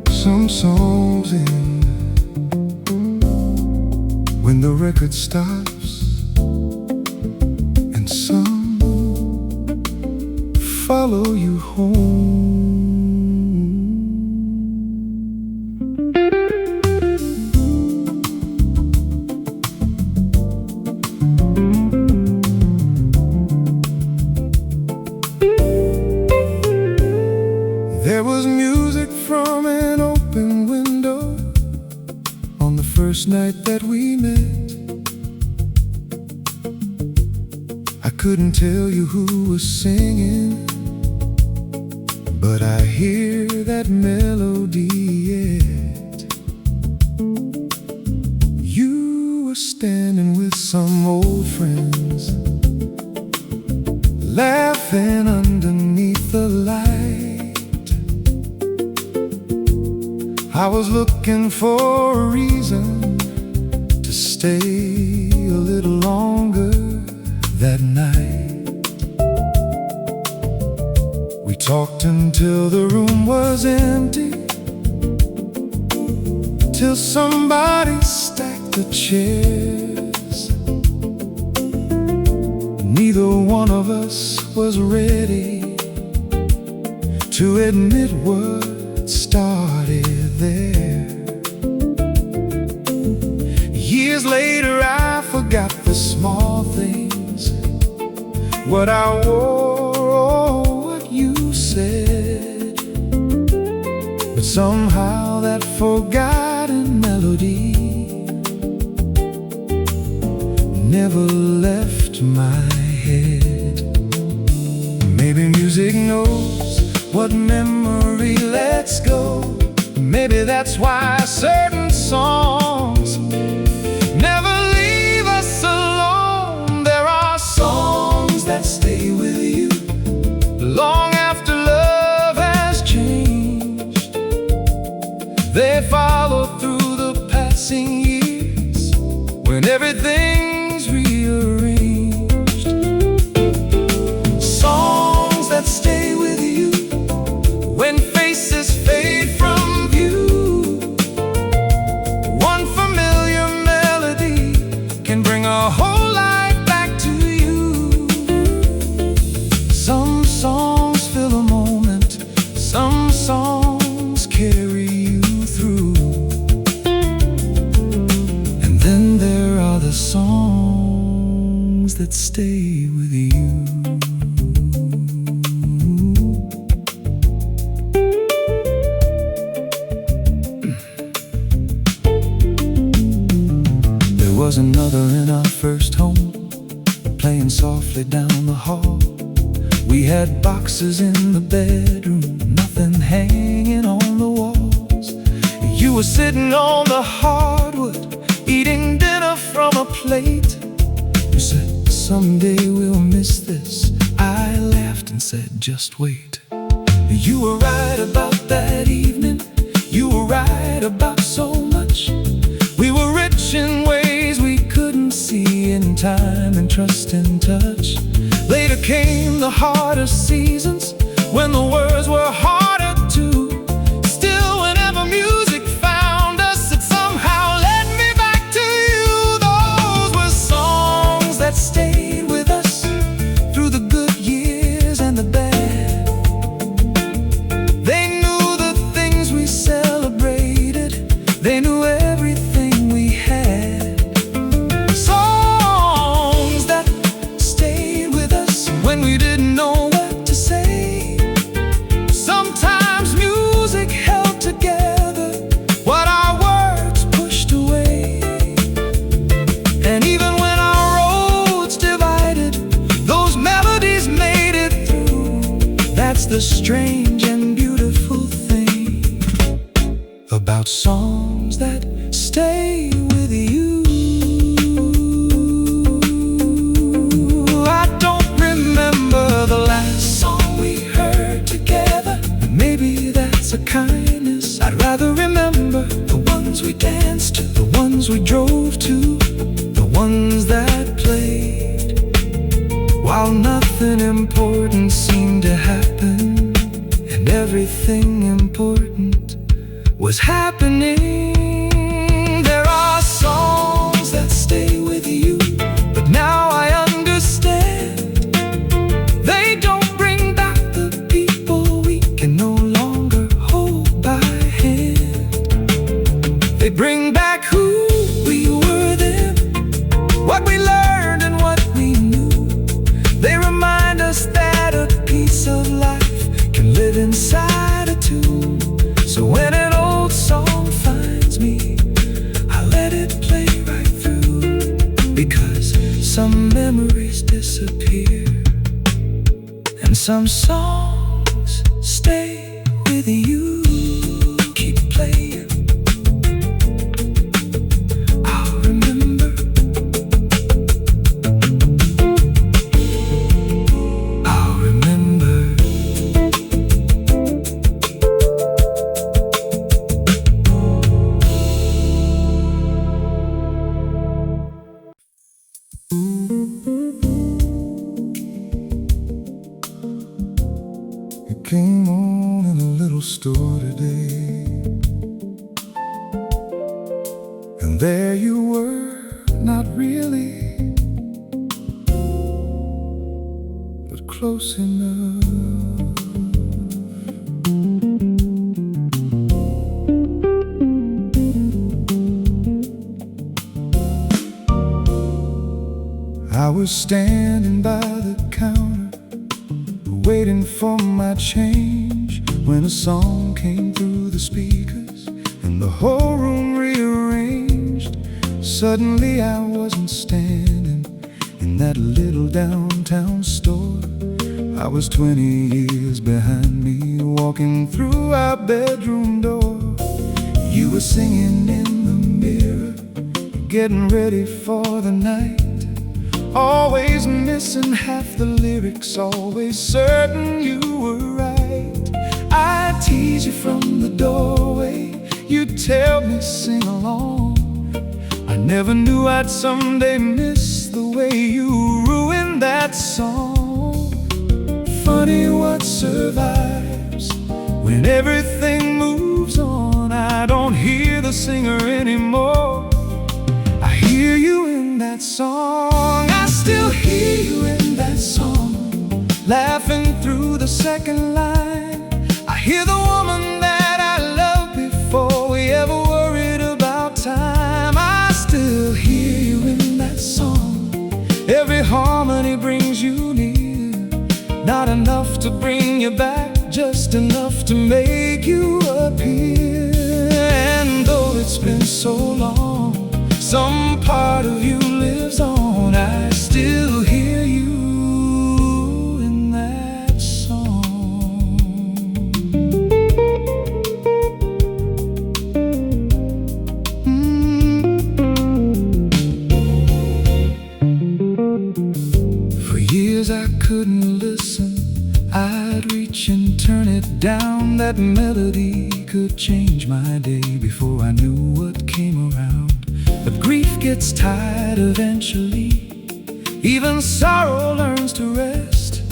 Some songs end when the record stops, and some follow you home. There was music from an open window on the first night that we met. I couldn't tell you who was singing, but I hear that melody yet. You were standing with some old friends, laughing underneath the light. I was looking for a reason to stay a little longer that night. We talked until the room was empty, till somebody stacked the chairs. Neither one of us was ready to admit what started there. Years later I forgot the small things, what I wore or what you said, but somehow that forgotten melody never left my head. Maybe music knows what memory lets go. Maybe that's why certain songs never leave us alone. There are songs that stay with you long after love has changed. They follow through the passing years when everything's rearranged. Songs that stay with you when faces fade from view. One familiar melody can bring a whole life back to you. Some songs fill a moment, some songs carry you through. And then there are the songs that stay with you. There was another in our first home, playing softly down the hall. We had boxes in the bedroom, nothing hanging on the walls. You were sitting on the hardwood, eating dinner from a plate. You said, someday we'll miss this. I laughed and said, just wait. You were right about that evening. You were right about so much. We were rich in ways we couldn't see, in time and trust and touch. Later came the harder seasons, when the words were harder too. Still, whenever music found us, it somehow led me back to you. Those were songs that stayed with us through the good years and the bad. They knew the things we celebrated, they knew everything we had. Songs that stayed with us when we didn't know what to say. Sometimes music held together what our words pushed away. And even when our roads divided, those melodies made it through. That's the strange and beautiful thing about songs that stay with you. I don't remember the last song we heard together. Maybe that's a kindness. I'd rather remember the ones we danced to, the ones we drove to, the ones that played while nothing important seemed to happen, and everything important was happening. There are songs that stay with you, but now I understand. They don't bring back the people we can no longer hold by hand. They bring back who we were then, what we learned and what we knew. They remind us that a piece of life can live inside a tune. So when an old song finds me, I let it play right through. Because some memories disappear, and some songs stay with you. Keep playing, I'll remember. I'll remember. It came on in a little store today, and there you were, not really, but close enough. I was standing by the counter, waiting for my change, when a song came through the speakers and the whole room rearranged. Suddenly I wasn't standing in that little downtown store. I was 20 years behind me, walking through our bedroom door. You were singing in the mirror, getting ready for the night, always missing half the lyrics, always certain you were right. I'd tease you from the doorway, you'd tell me sing along. I never knew I'd someday miss the way you ruined that song. Funny what survives when everything moves on. I don't hear the singer anymore, I hear you in that song. I still hear you in that song, laughing through the second line. I hear the woman that I loved before we ever worried about time. I still hear you in that song. Every harmony brings you near, not enough to bring you back, just enough to make you appear. And though it's been so long, some part of you lives on. I still hear you in that song. For years I couldn't listen, I'd reach and turn it down. That melody could change my day before I knew what came around. But grief gets tired eventually, even sorrow learns to rest.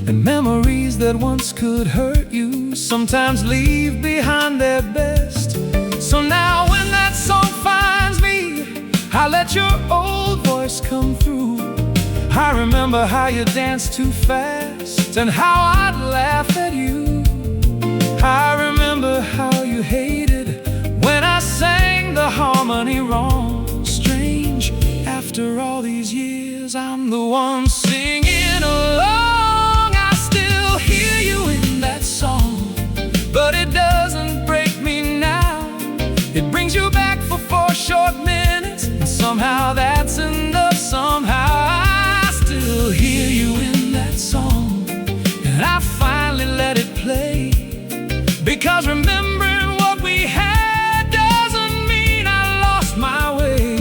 And memories that once could hurt you sometimes leave behind their best. So now when that song finds me, I let your old voice come through. I remember how you danced too fast and how I'd laugh at you. I remember how you hated when I sang the harmony wrong. Strange, after all these years, I'm the one singing along. I still hear you in that song, but it doesn't break me now. It brings you back for 4 short minutes, and somehow that's enough. Somehow I still hear you in that song, and I finally let it play. Because remembering what we had doesn't mean I lost my way.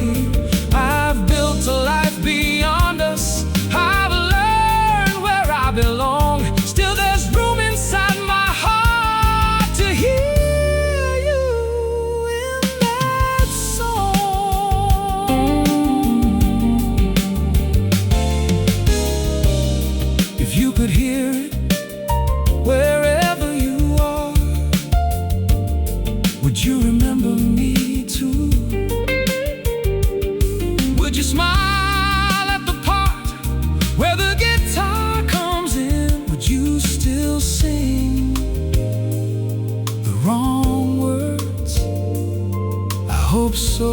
I've built a life beyond us, I So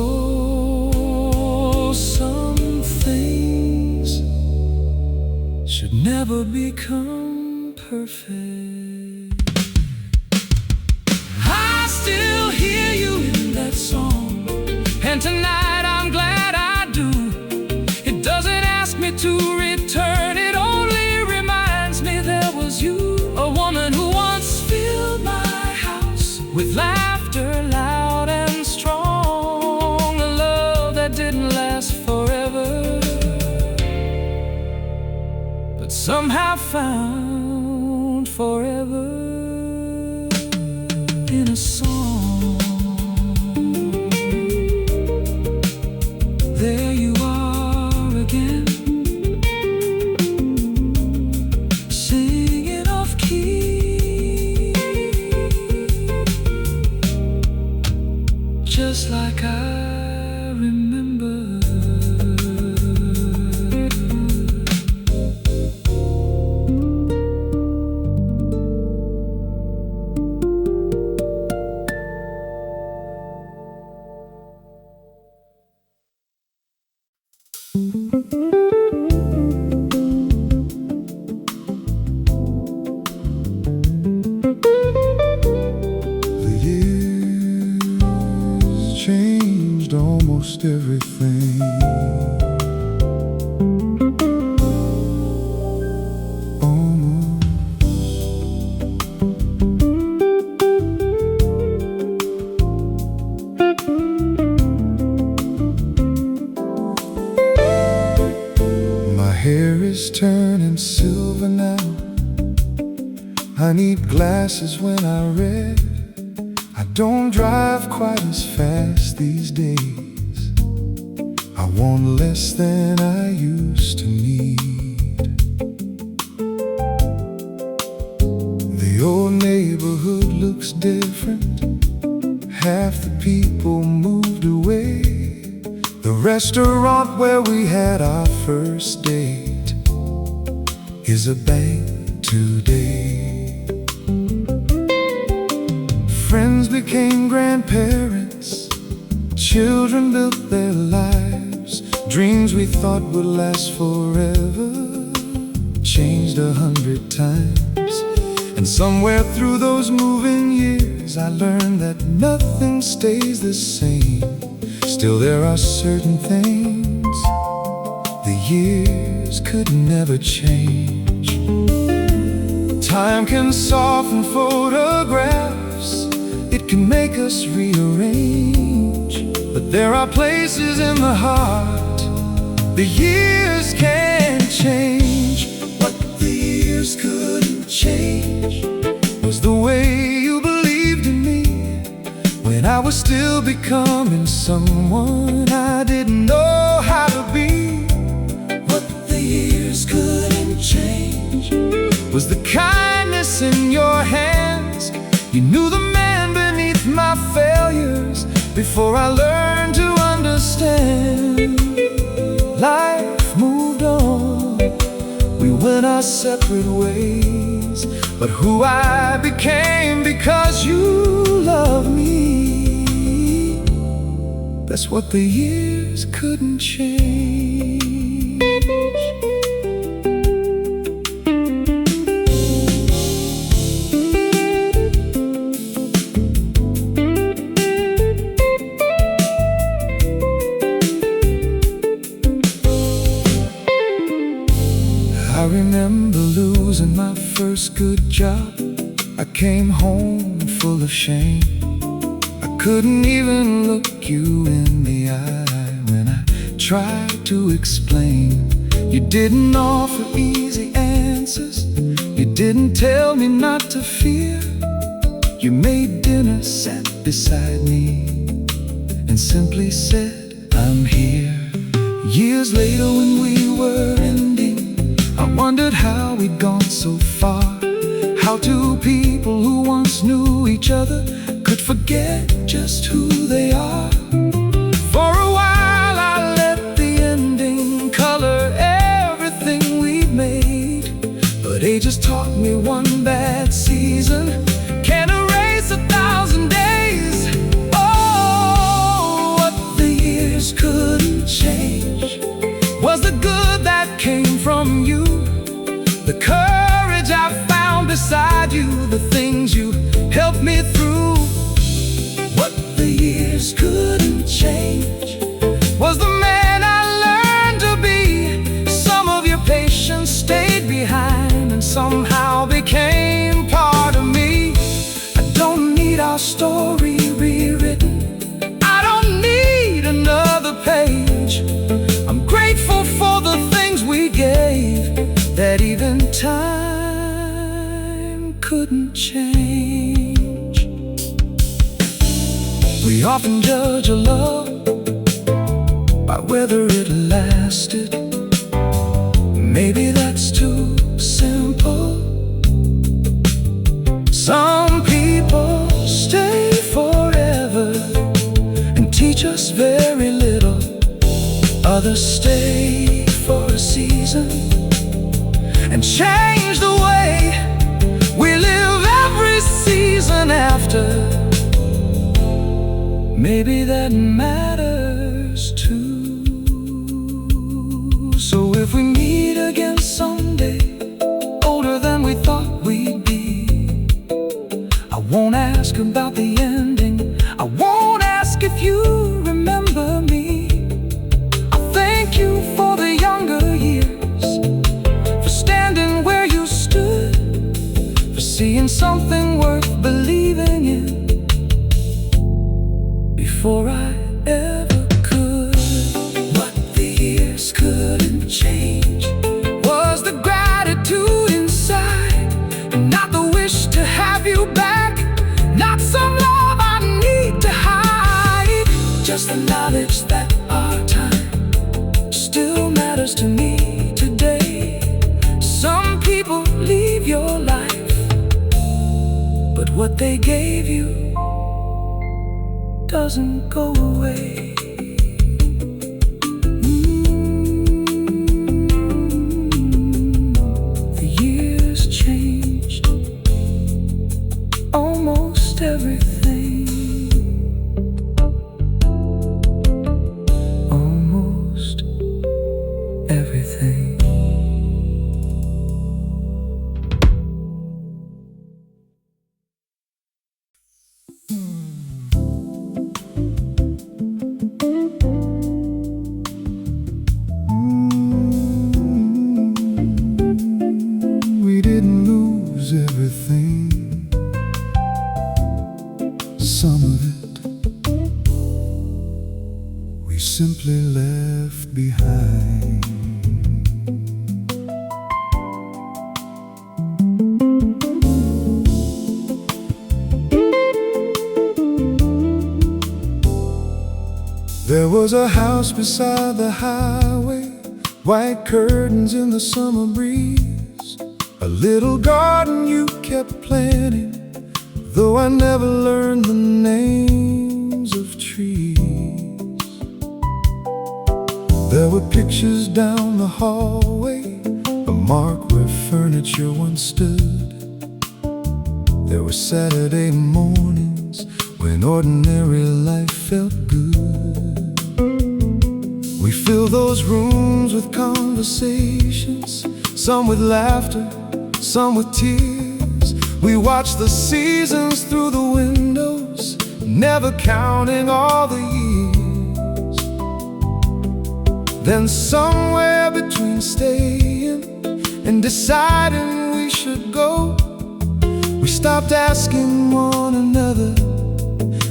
some things should never become perfect. I still hear you in that song, and tonight I'm glad I do. It doesn't ask me to return, it only reminds me there was you. A woman who once filled my house with laughter loud and strong, a love that didn't last forever, but somehow found forever in a song. There you are again, singing off key, just like I remember. The years changed almost everything. Almost. My hair is turning silver now. I need glasses when I read. I don't drive quite as fast these days. I want less than I used to need. The old neighborhood looks different. Half the people moved away. The restaurant where we had our first date is a bank today. Friends became grandparents, children built their lives. Dreams we thought would last forever changed 100 times. And somewhere through those moving years I learned that nothing stays the same. Still there are certain things the years could never change. Time can soften photographs, it can make us rearrange, but there are places in the heart the years can't change. What the years couldn't change was the way you believed in me when I was still becoming someone I didn't know how to be. What the years couldn't change was the kindness in your hands. You knew the man beneath my failures before I learned to understand. Life moved on, we went our separate ways, but who I became because you loved me, that's what the years couldn't change. I remember losing my first good job. I came home full of shame. I couldn't even look you in the eye when I tried to explain. You didn't offer easy answers. You didn't tell me not to fear. You made dinner, sat beside me, and simply said, I'm here. Years later when we were ending, I wondered how we'd gone so far. How two people who once knew each other could forget just who they are. For a while I let the ending color everything we made, but age just taught me one bad season can't erase 1,000 days. Oh, what courage I found beside you, the things you helped me through. What the years couldn't change was the man I learned to be. Some of your patience stayed behind and somehow became part of me. I don't need our story rewritten, I don't need another page. I'm grateful for the things we gave that even time couldn't change. We often judge a love by whether it lasted. Maybe that's too simple. Some people stay forever and teach us very little. Others stay for a season and change the way we live every season after. Maybe that matters too. So if we meet again someday, older than we thought we'd be, I won't ask about the ending, I won't ask if you remember me. I'll thank you for the younger years, for standing where you stood, for seeing something worth believing in before I ever could. What the years couldn't change was the gratitude inside, and not the wish to have you back, not some love I need to hide, just the knowledge that our time still matters to me today. Some people leave your life, but what they gave you doesn't go away. The years changed almost everything. Almost everything. We didn't lose everything. Some of it we simply left behind. There was a house beside the highway, white curtains in the summer breeze, a little garden you kept planting, though I never learned the names of trees. There were pictures down the hallway, a mark where furniture once stood. There were Saturday mornings when ordinary life felt good. We filled those rooms with conversations, some with laughter, some with tears. We watched the seasons through the windows, never counting all the years. Then somewhere between staying and deciding we should go, we stopped asking one another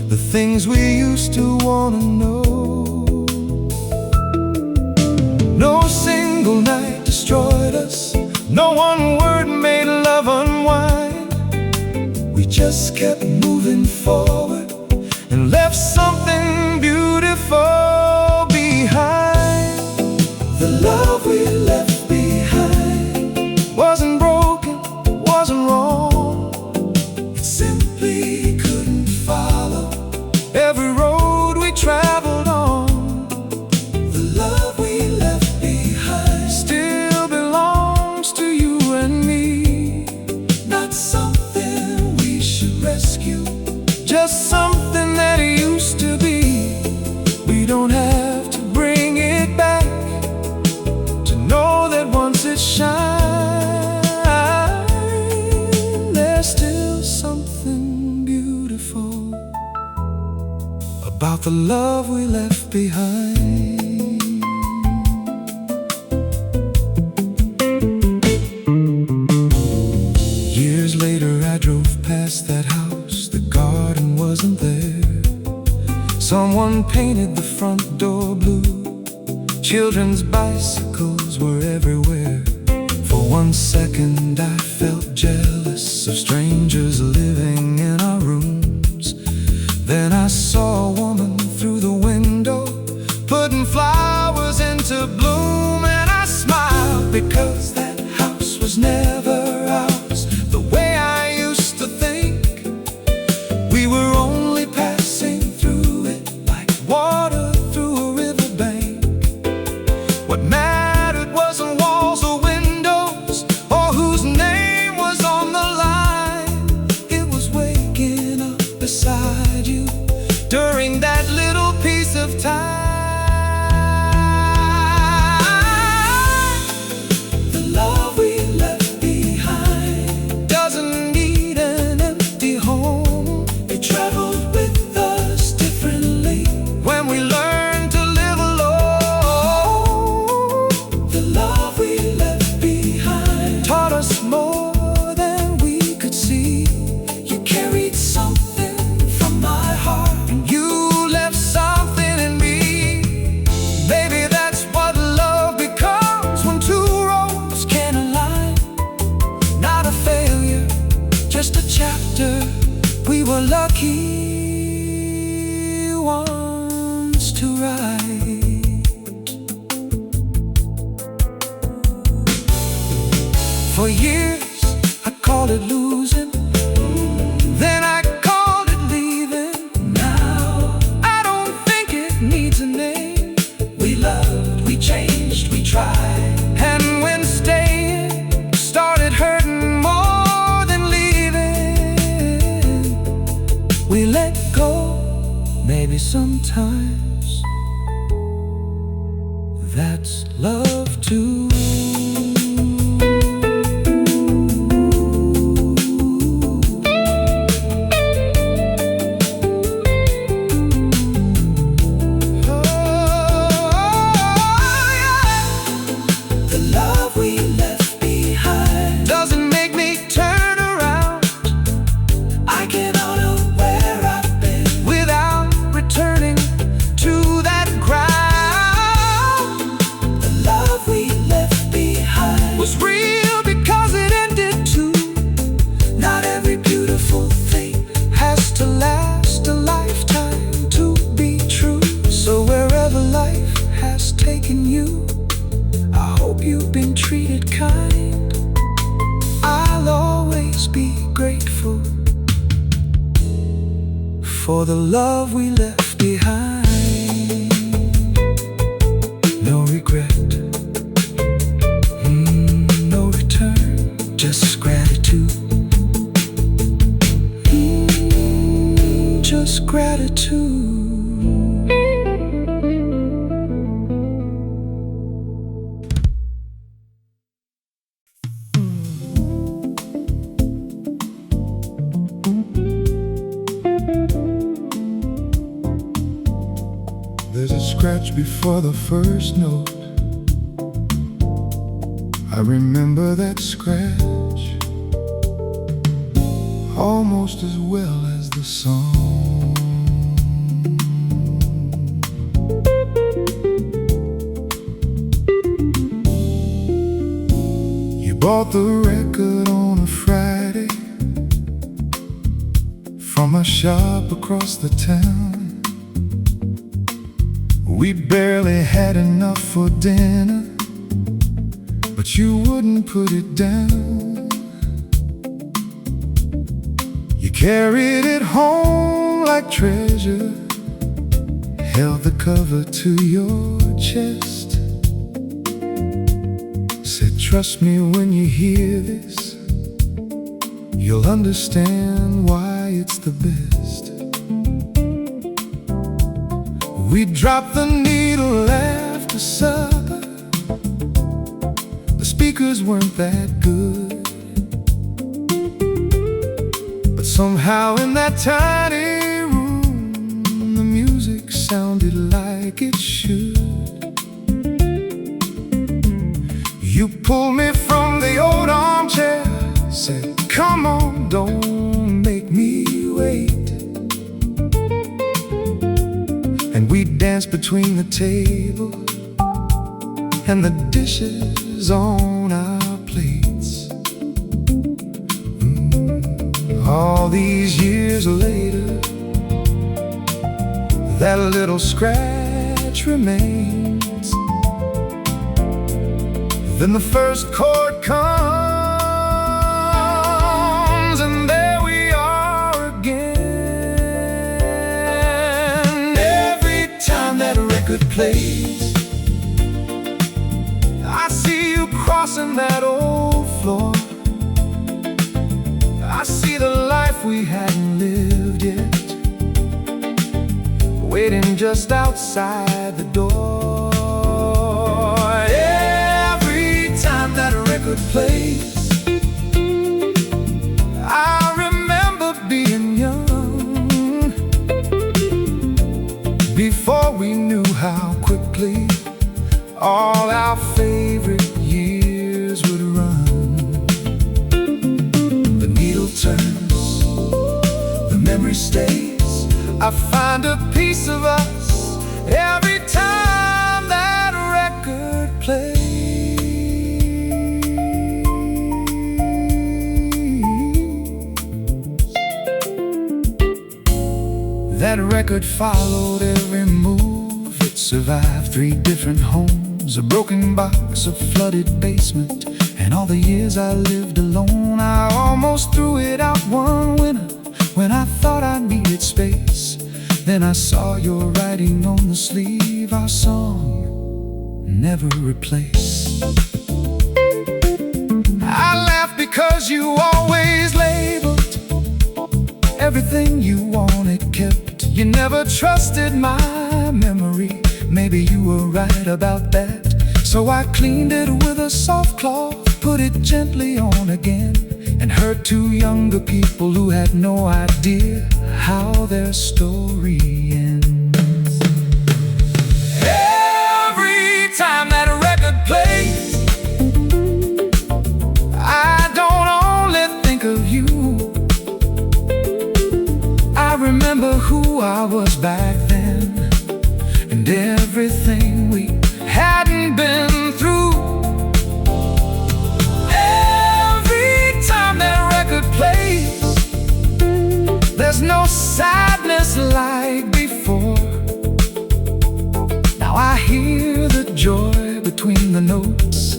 the things we used to want to know. No single night destroyed us, no one word made love unwind. We just kept moving forward and left something beautiful behind. The love we left behind wasn't broken, wasn't wrong. It simply couldn't follow every road we traveled on. The love we left behind still belongs to you and me. Not something we should rescue, just about the love we left behind. Years later I drove past that house. The garden wasn't there. Someone painted the front door blue. Children's bicycles were everywhere. For 1 second I felt jealous of strangers living in our rooms. Then I saw a woman through the window, putting flowers into bloom. And I smiled because that house was never ours. The way I used to think, we were only passing through it like water through a riverbank. What mattered wasn't walls or windows, or whose name was on the line. It was waking up beside you during that little piece of time. The love we left behind doesn't need an empty home. It traveled with us differently when we learned to live alone. The love we left behind taught us more than we could see. You carried something from my heart, and you left something in me. Baby, that's what love becomes when two roads can align. Not a failure, just a chapter. We were lucky ones to write. For years I called it losing, then I called it leaving. Now I don't think it needs a name. We loved, we changed, we tried. And when staying started hurting more than leaving, we let go. Maybe sometimes that's love too. The love we left behind doesn't make me turn around. I can honor where I've been without returning to that ground. The love we left behind was real because it ended too. Not every beautiful thing has to last a lifetime to be true. So wherever life has taken you, I hope you've been treated kind. I'll always be grateful for the love we left behind. No regret, no return, just gratitude. Just gratitude. There's a scratch before the first note. I remember that scratch almost as well as the song. You bought the record on a Friday from a shop across the town. We barely had enough for dinner, but you wouldn't put it down. You carried it home like treasure, held the cover to your chest, said, trust me when you hear this, you'll understand why it's the best. We dropped the needle after supper. The speakers weren't that good, but somehow in that tiny room the music sounded like it should. You pulled me from the old armchair, said, come on, don't make me wait. And we danced between the table and the dishes on our plates. All these years later, that little scratch remains. Then the first chord comes, and there we are again. Every time that record plays, I see you crossing that old floor. I see the life we hadn't lived yet, waiting just outside the door. Every time that record plays, I remember being young, before we knew how quickly all our favorite years would run. The needle turns, the memory stays. I find a piece of us every time that record plays. That record followed every move. It survived 3 different homes, a broken box, a flooded basement, and all the years I lived alone. I almost threw it out one winter when I thought I needed space. Then I saw your writing on the sleeve, our song, never replace. I laughed because you always labeled everything you wanted kept. You never trusted my memory. Maybe you were right about that. So I cleaned it with a soft cloth, put it gently on again, and hurt 2 younger people who had no idea how their story ends. Every time that record plays, I don't only think of you. I remember who I was back then, and everything we hadn't been through. Every time that record plays, there's no sadness like before. Now I hear the joy between the notes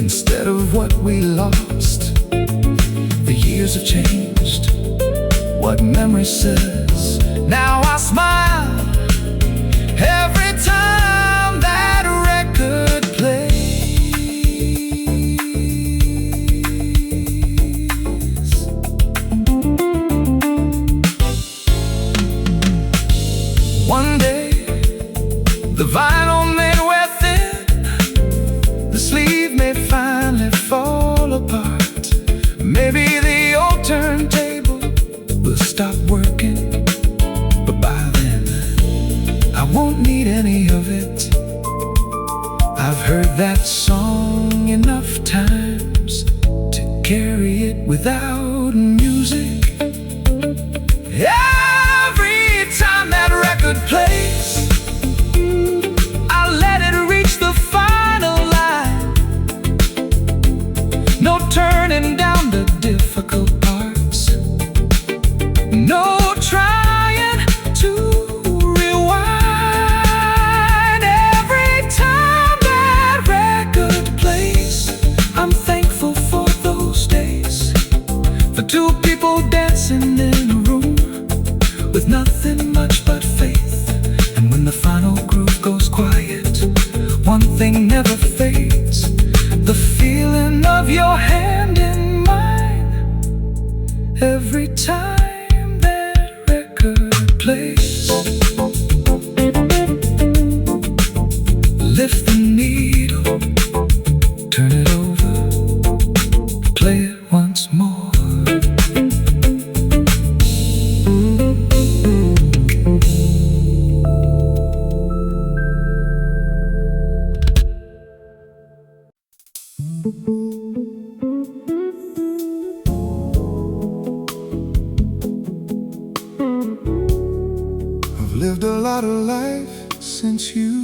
instead of what we lost. The years have changed what memory says. Now I smile every time that record plays. One day, the vinyl may wear thin, the sleeve may finally fall apart. Maybe the old turntable will stop working, but by then I won't need any of it. I've heard that song enough times to carry it without music. Every time that record plays, I let it reach the final line. No turning down the difficult parts, no trying to rewind. Every time that record plays, I'm thankful for those days, for 2 people dancing in a room with nothing much but faith. And when the final groove goes quiet, one thing never fades: the feeling of your hand in mine. Every time that record plays, lift the needle, turn it over, play it once more. lot of life since you.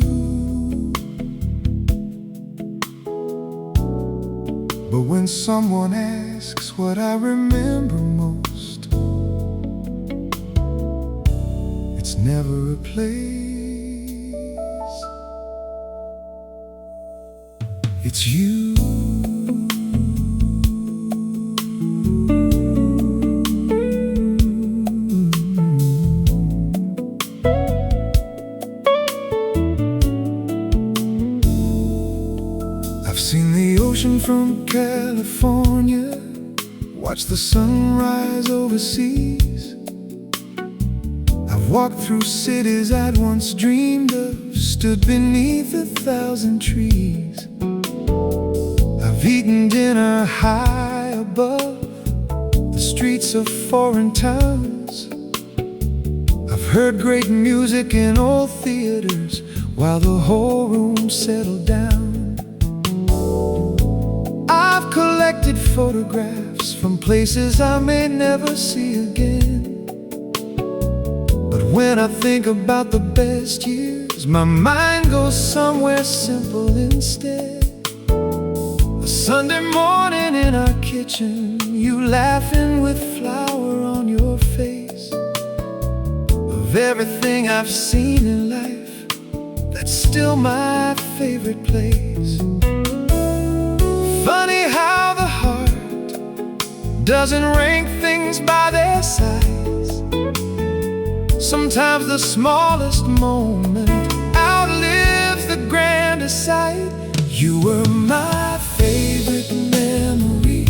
But when someone asks what I remember most, it's never a place, it's you. I've seen the ocean from California, watched the sunrise overseas. I've walked through cities I'd once dreamed of, stood beneath 1,000 trees. I've eaten dinner high above the streets of foreign towns. I've heard great music in old theaters while the whole room settled down. I've collected photographs from places I may never see again. But when I think about the best years, my mind goes somewhere simple instead. A Sunday morning in our kitchen, you laughing with flour on your face. Of everything I've seen in life, that's still my favorite place. Funny how the heart doesn't rank things by their size. Sometimes the smallest moment outlives the grandest sight. You were my favorite memory,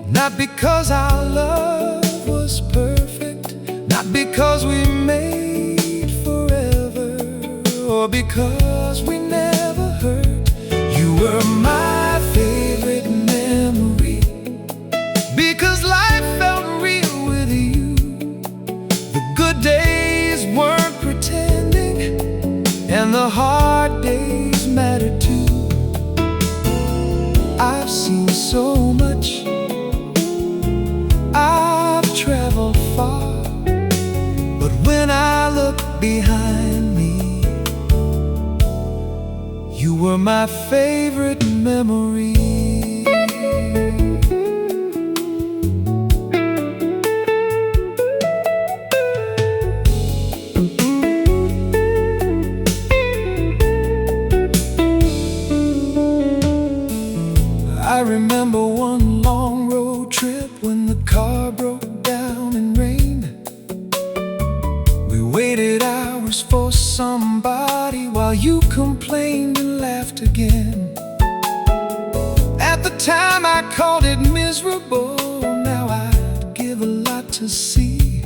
not because our love was perfect, not because we made forever, or because we never hurt. You were my favorite memory, because life felt real with you. The good days weren't pretending, and the hard days mattered too. I've seen so much, I've traveled far, but when I look behind me, you were my favorite memory. I remember one long road trip when the car broke down in rain. We waited hours for somebody while you complained and laughed again. At the time I called it miserable, now I'd give a lot to see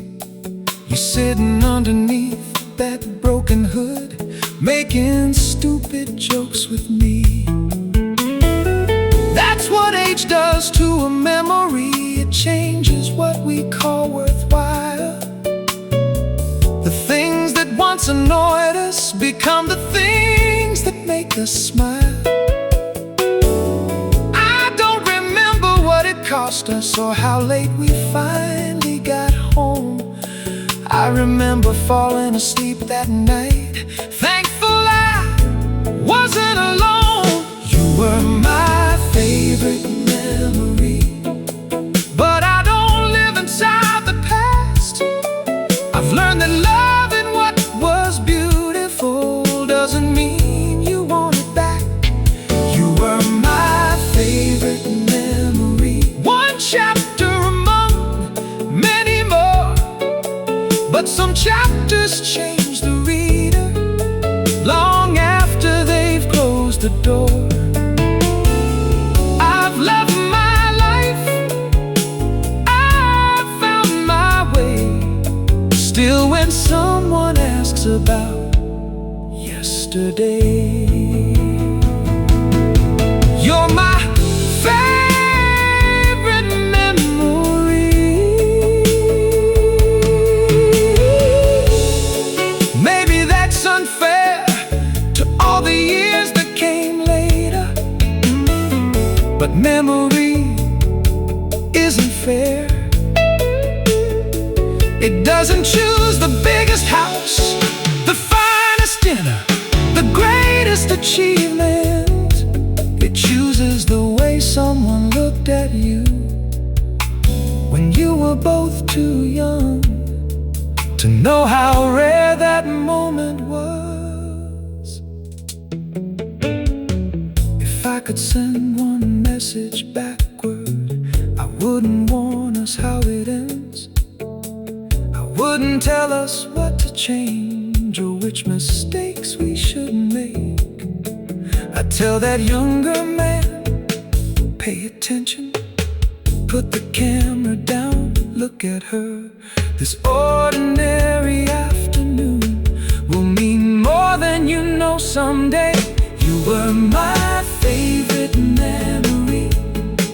you sitting underneath that broken hood, making stupid jokes with me. That's what age does to a memory. It changes what we call worthwhile. The things that once annoyed us become the things that make us smile. I don't remember what it cost us or how late we finally got home. I remember falling asleep that night, thankful I wasn't alone. You were my favorite memory, but I don't live inside the past. I've learned that loving what was beautiful doesn't mean you want it back. You were my favorite memory, one chapter among many more, but some chapters change the reader long after they've closed the door. Still, when someone asks about yesterday, you're my favorite memory. Maybe that's unfair to all the years that came later, but memory isn't fair. It doesn't choose the biggest house, the dinner, the greatest achievement. It chooses the way someone looked at you when you were both too young to know how rare that moment was. If I could send one message backward, I wouldn't warn us how it ends. I wouldn't tell us what to change or which mistakes we shouldn't make. I'd tell that younger man, pay attention, put the camera down, look at her. This ordinary afternoon will mean more than you know someday. You were my favorite memory,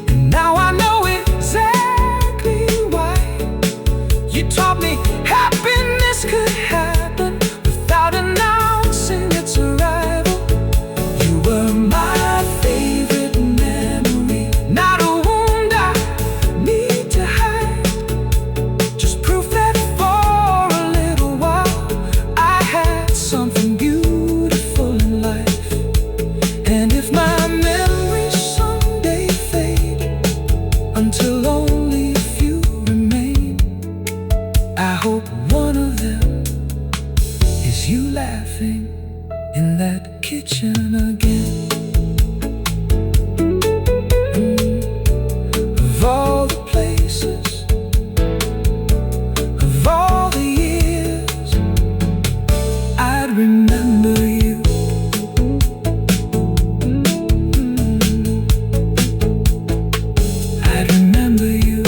and now I know exactly why. You taught me happiness could happen without announcing its arrival. You were my favorite memory, not a wound I need to hide, just proof that for a little while I had something beautiful in life. And if my memories someday fade until only a few remain, I hope one of them is you laughing in that kitchen again. Of all the places, of all the years, I'd remember you. I'd remember you.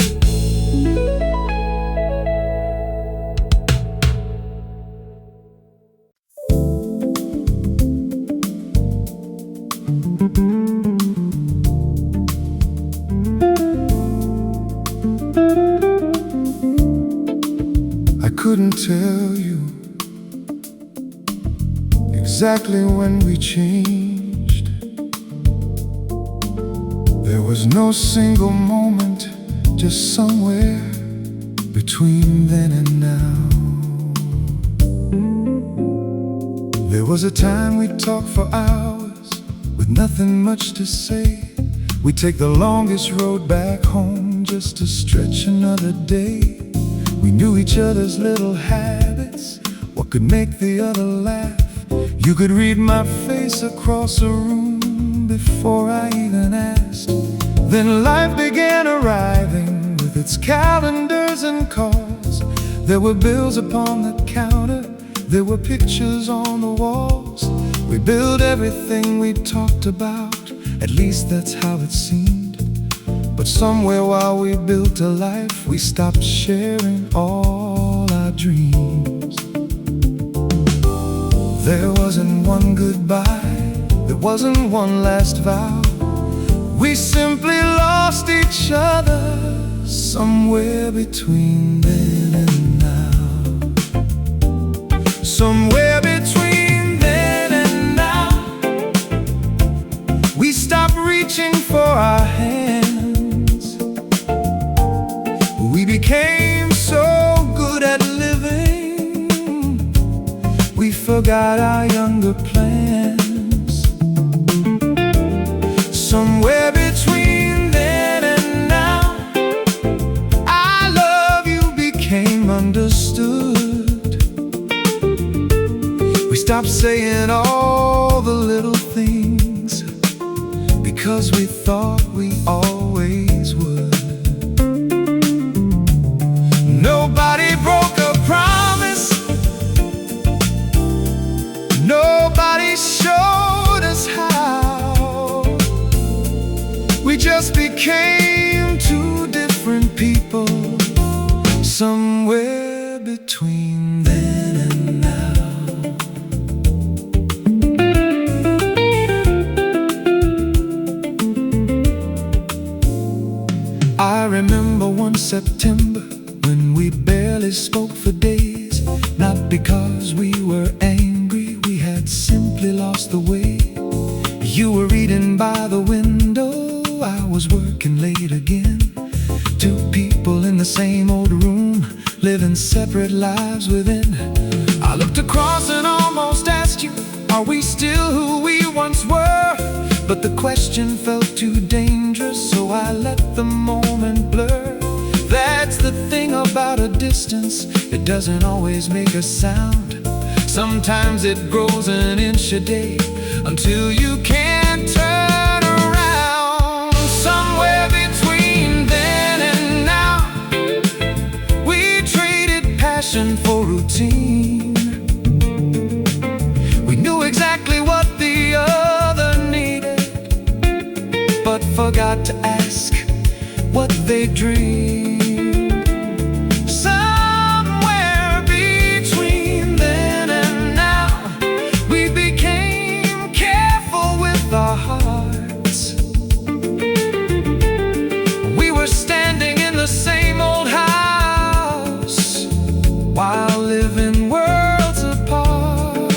I couldn't tell you exactly when we changed. There was no single moment, just somewhere between then and now. There was a time we'd talk for hours with nothing much to say. We'd take the longest road back home just to stretch another day. We knew each other's little habits, what could make the other laugh. You could read my face across a room before I even asked. Then life began arriving with its calendars and calls. There were bills upon the counter, there were pictures on the walls. We built everything we talked about, at least that's how it seemed. But somewhere while we built a life, we stopped sharing all our dreams. There wasn't one goodbye, there wasn't one last vow. We simply lost each other somewhere between then and now. Somewhere between then and now, we stopped reaching for our hands. We became so good at living, we forgot our younger plans. Somewhere between then and now, I love you became understood. We stopped saying all the little things because we thought we always would. Nobody broke a promise, nobody showed us how. We just became two different people, somewhere between then and now. I remember one September when we barely spoke for days. Not because we were angry, we had simply lost the way. You were reading by the window, I was working late again. Two people in the same old room, living separate lives within. I looked across and all almost asked you, are we still who we once were? But the question felt too dangerous, so I let the moment blur. That's the thing about a distance, it doesn't always make a sound. Sometimes it grows an inch a day, until you can't turn around. Somewhere between then and now, we traded passion for routine. We knew exactly what the other needed, but forgot to ask what they dreamed. Somewhere between then and now, we became careful with our hearts. We were standing in the same old house while living worlds apart.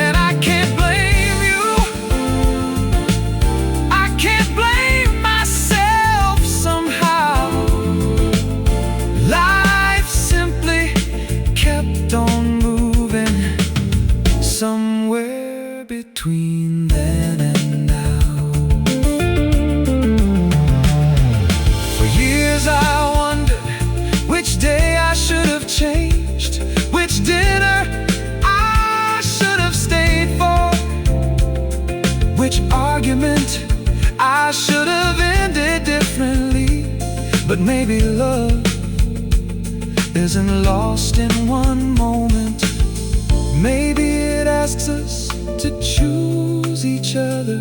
And I can't blame you, I can't blame myself somehow. Life simply kept on moving, somewhere between then and now. For years I wondered which day I should have changed, which dinner I should have stayed for, which argument I should have ended differently. But maybe love isn't lost in one moment. Maybe it asks us to choose each other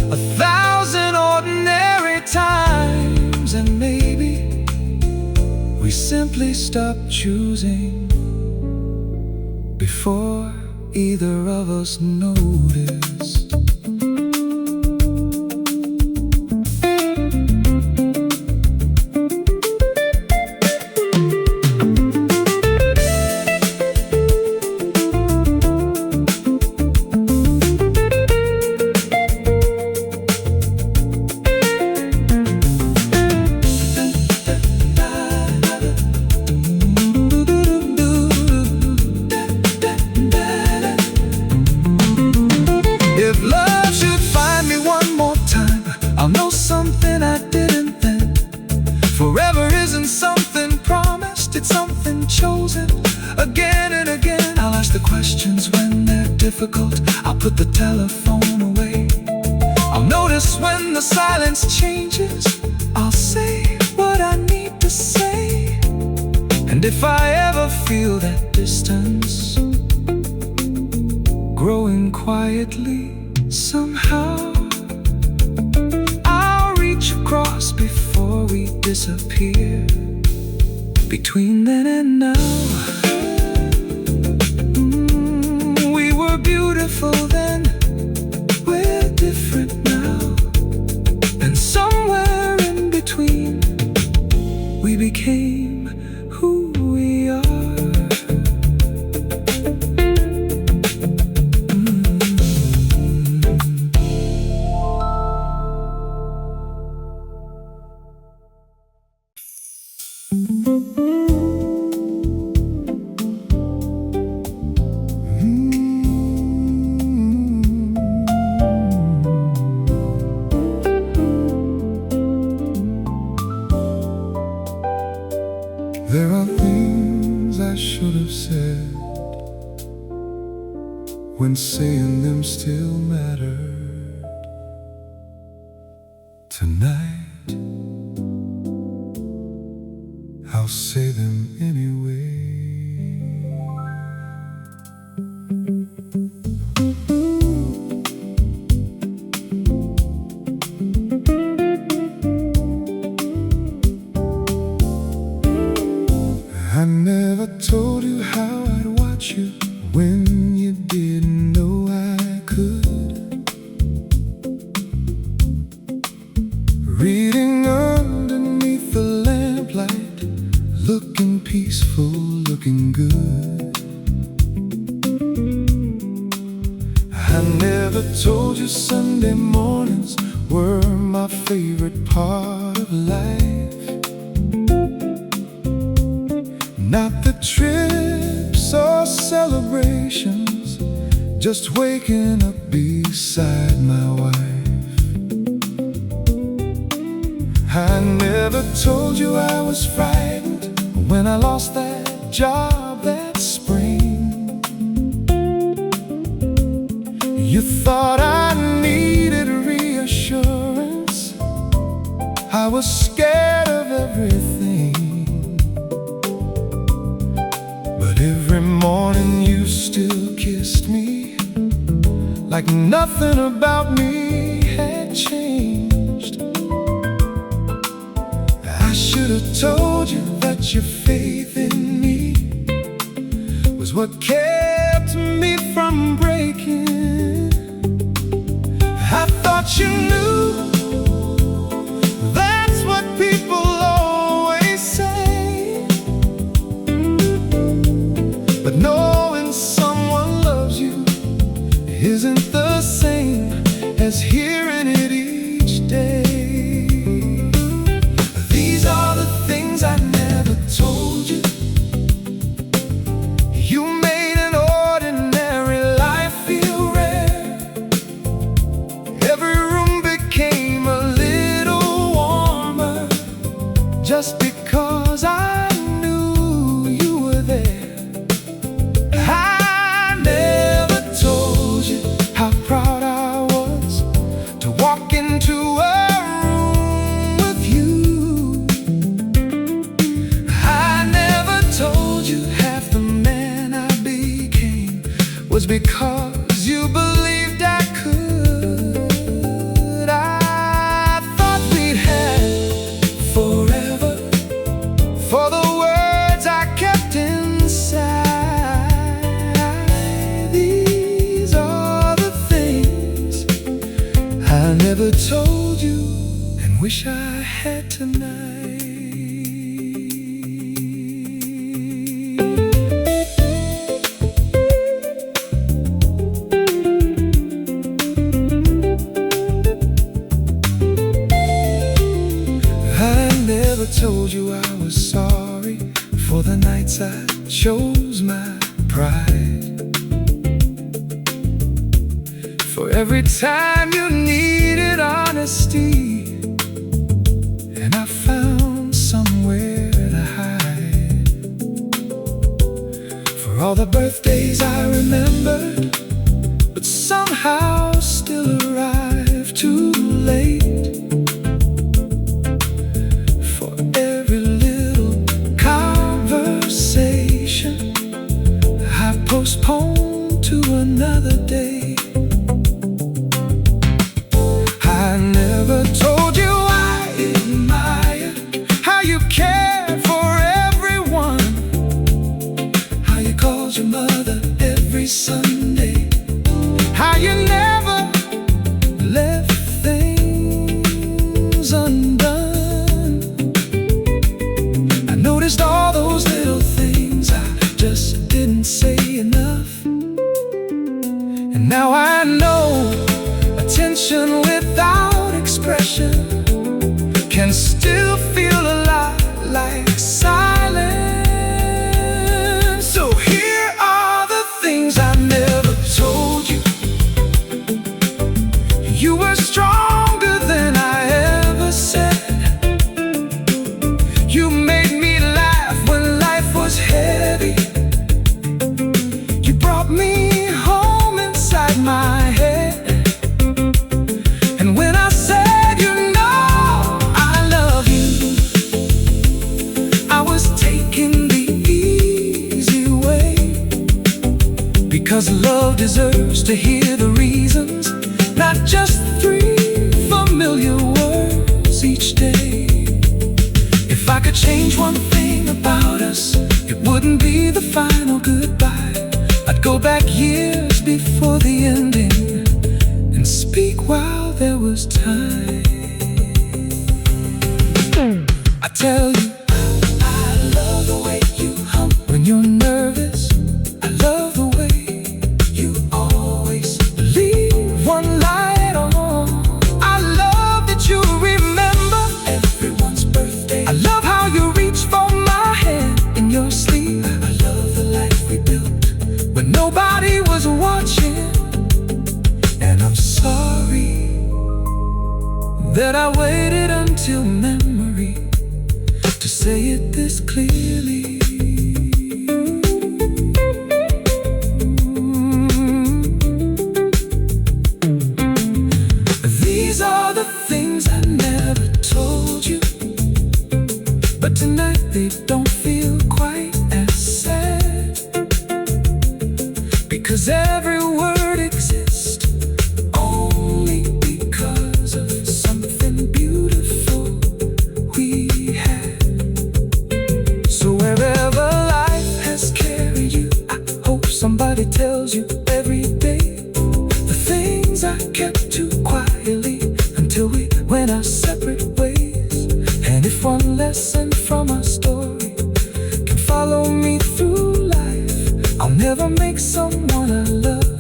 1,000 ordinary times. And maybe we simply stop choosing before either of us noticed. If love should find me one more time, I'll know something I didn't then. Forever isn't something promised, it's something chosen. Again and again, I'll ask the questions when they're difficult. I'll put the telephone away. I'll notice when the silence changes. I'll say what I need to say. And if I ever feel that distance growing quietly, somehow I'll reach across before we disappear. Between then and now, we were beautiful then, we're different now. And somewhere in between, we became who we are. There are things I should have said when saying them still mattered. Tonight, I'll say them anyway. I never told you how I'd watch you when you didn't know I could. Reading underneath the lamplight, looking peaceful, looking good. I never told you Sunday mornings were my favorite part of life. Not the trips or celebrations, just waking up beside my wife. I never told you I was frightened when I lost that job that spring. You thought I needed reassurance. I was scared of everything. But every morning you still kissed me like nothing about me had changed. I should have told you that your faith in me was what kept me from breaking. I thought you knew. That's what people always say. But knowing someone loves you isn't the same as hearing it each day. These are the things I never told you. You made an ordinary life feel rare. Every room became a little warmer just because I knew you were there. I never told you how proud I was to walk into a room with you. I never told you half the man I became was because you believed I could. I thought we'd had forever for the words I kept inside. These are the things I never told you and wish I had tonight. I never told you I was sorry for the nights I chose my pride, for every time you needed honesty and I found somewhere to hide, for all the birthdays I remembered but somehow still arrived too late, for every little conversation I postponed to another day. I never told you I admire how you care for everyone, how you called your mother every Sunday, how you never left things undone. I noticed all those little things I just didn't say enough, and now I know attention without expression can still feel a lot like silence. So here are the things I never told you. You were stronger than I ever said. You made me laugh when life was heavy. You brought me home inside my head. And when I said, you know I love you, I was taking the easy way, because love deserves to hear the reasons, not just 3 familiar words each day. If I could change one thing about us, it wouldn't be the final goodbye. I'd go back years before the ending and speak while there was time. I tell you, I love the way you hum when you're nervous. I love the way you always leave one light on. I love that you remember everyone's birthday. I love how you reach for my hand in your sleep. I love the life we built when nobody was watching. say it this clearly. These are the things I never told you, but tonight they don't feel quite as sad, because every word exists only because of something beautiful we had. So wherever life has carried you, I hope somebody tells you every day the things I kept too quietly until we went our separate ways. And if one lesson from our story can follow me through life, I'll never make someone I love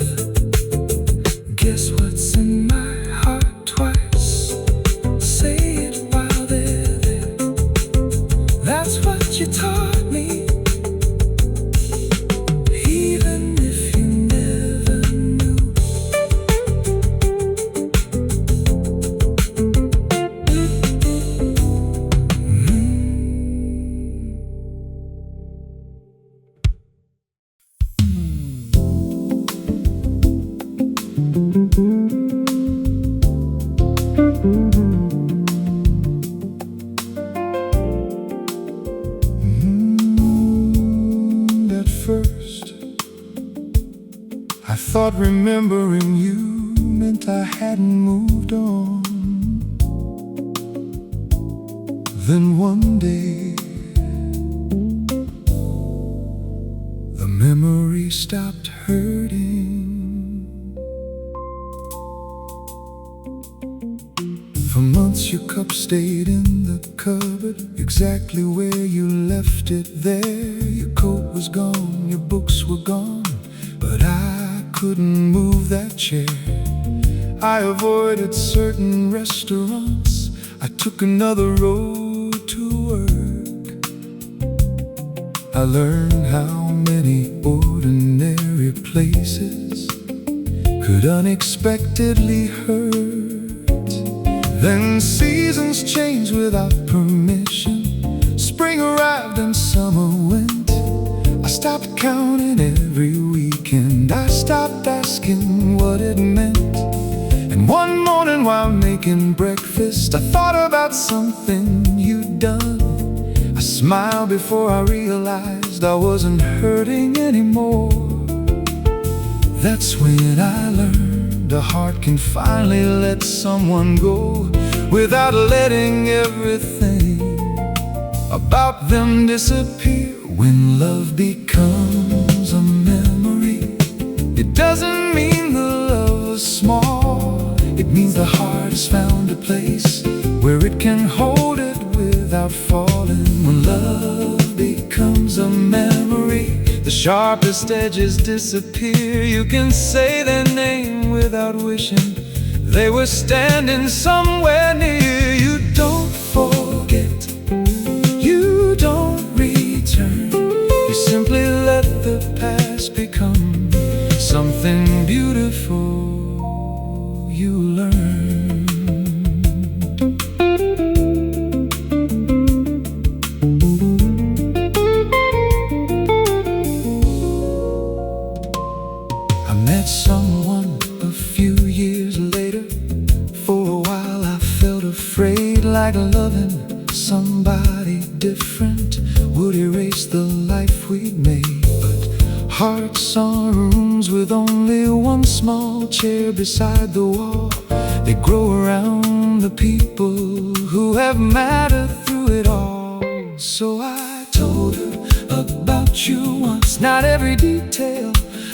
guess what's in my heart twice. Say it while they're there. That's what you taught me, even if you never knew. At first, I thought remembering you meant I hadn't moved on. Then one day, the memory stopped hurting. For months your cup stayed in the cupboard, exactly where you left it there. Your coat was gone, your books were gone, but I couldn't move that chair. I avoided certain restaurants, I took another road to work. I learned how many ordinary places could unexpectedly hurt. Then seasons changed without permission. Spring arrived and summer went. I stopped counting every weekend. I stopped asking what it meant. And one morning while making breakfast, I thought about something you'd done. I smiled before I realized I wasn't hurting anymore. That's when I learned a heart can finally let someone go without letting everything about them disappear. When love becomes a memory, it doesn't mean the love was small. It means the heart has found a place where it can hold it without falling. When love becomes a memory, the sharpest edges disappear. You can say their name without wishing they were standing somewhere near. You don't forget, you don't return. You simply let the past become something beautiful you learn. I met someone a few years later. For a while I felt afraid, like loving somebody different would erase the life we'd made. But hearts are rooms with only one small chair beside the wall. They grow around the people who have mattered through it all. So I told her about you once, not every detail,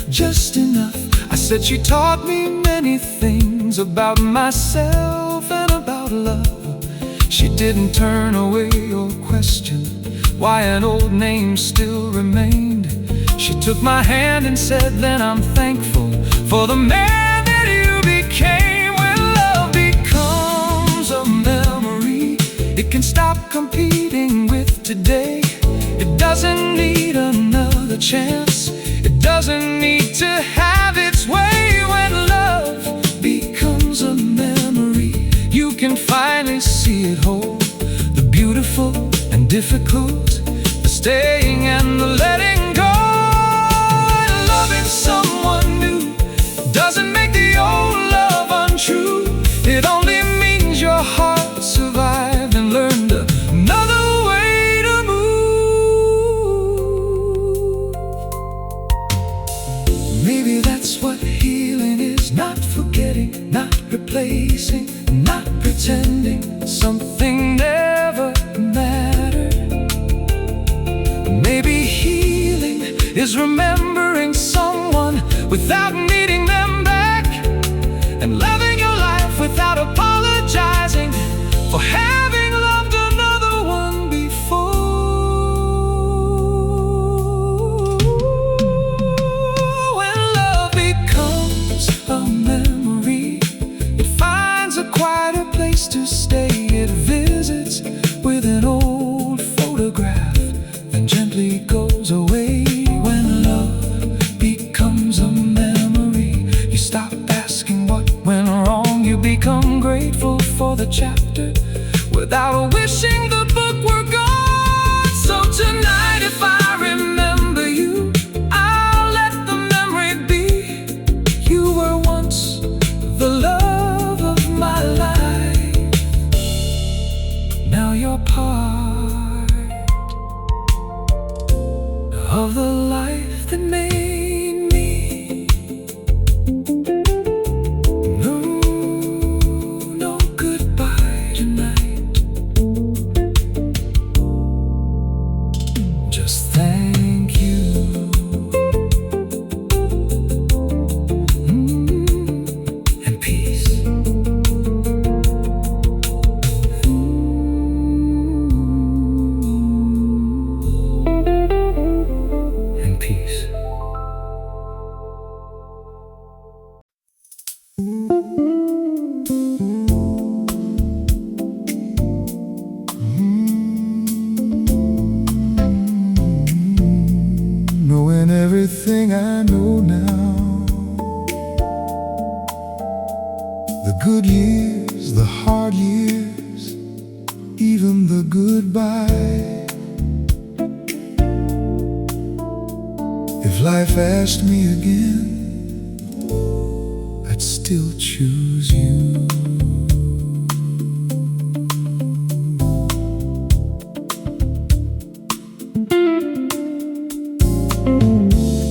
just enough. I said she taught me many things about myself and about love. She didn't turn away or question why an old name still remained. She took my hand and said, then I'm thankful for the man that you became. When love becomes a memory, it can stop competing with today. It doesn't need another chance. It doesn't need to have its way. When love becomes a memory, you can finally see it whole, the beautiful and difficult, the staying and the letting go. And loving someone new doesn't make the old love untrue. It only means your heart survived and learned another way to move. Maybe that's what healing is. Not forgetting, not replacing, not pretending something never mattered. Maybe healing is remembering someone without needing them back, and loving your life without apologizing for having loved another one before. When love becomes a memory, it finds a quieter place to stay. It visits with an old photograph and gently goes away. When love becomes a memory, you stop asking what went wrong. You become grateful for the chapter without wishing the book were gone. So tonight, if I remember you, I'll let the memory be. You were once the love of my life. Now you're part of the life that made me. No, no goodbye tonight. Just thank you. And peace. And peace. Knowing everything I know now, the good years, the hard years, even the goodbye. If life asked me again, I'd still choose you.